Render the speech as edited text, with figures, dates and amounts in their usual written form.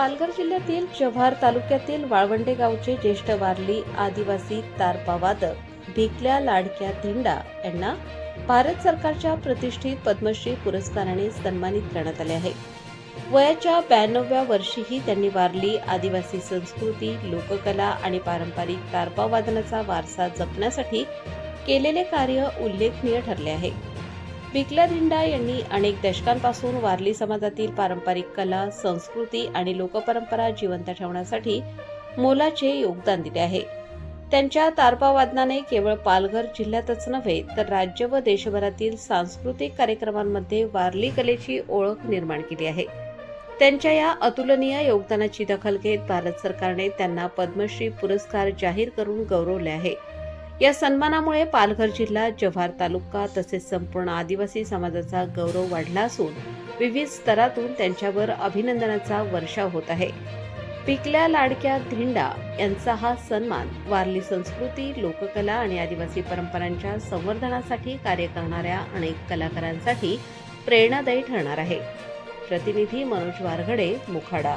पालघर जिल्ह्यातील जव्हार तालुक्यातील वाळवंडे गावचे ज्येष्ठ वारली आदिवासी तारपावादक भिकल्या लाडक्या धिंडा यांना भारत सरकारच्या प्रतिष्ठित पद्मश्री पुरस्काराने सन्मानित करण्यात आले आहे. वयाच्या 92व्या वर्षीही त्यांनी वारली आदिवासी संस्कृती, लोककला आणि पारंपरिक तारपा वादनाचा वारसा जपण्यासाठी केलेले कार्य उल्लेखनीय ठरले आहे. भिकल्या धिंडा यांनी अनेक दशकांपासून वारली समाजातील पारंपरिक कला, संस्कृती आणि लोकपरंपरा जिवंत ठेवण्यासाठी मोलाचे योगदान दिले आहे. त्यांच्या तारपा वादनाने केवळ पालघर जिल्ह्यातच नव्हे तर राज्य व देशभरातील सांस्कृतिक कार्यक्रमांमध्ये वारली कलेची ओळख निर्माण केली आहे. त्यांच्या या अतुलनीय योगदानाची दखल घेत भारत सरकारने त्यांना पद्मश्री पुरस्कार जाहीर करून गौरवले आहे. या सन्मानामुळे पालघर जिल्हा, जव्हार तालुका तसेच संपूर्ण आदिवासी समाजाचा गौरव वाढला असून विविध स्तरातून त्यांच्यावर अभिनंदनाचा वर्षाव होत आहे. भिकल्या लाडक्या धिंडा यांचा हा सन्मान वारली संस्कृती, लोककला आणि आदिवासी परंपरांच्या संवर्धनासाठी कार्य करणाऱ्या अनेक कलाकारांसाठी प्रेरणादायी ठरणार आहे. प्रतिनिधी मनोज वारघडे, मोखाडा.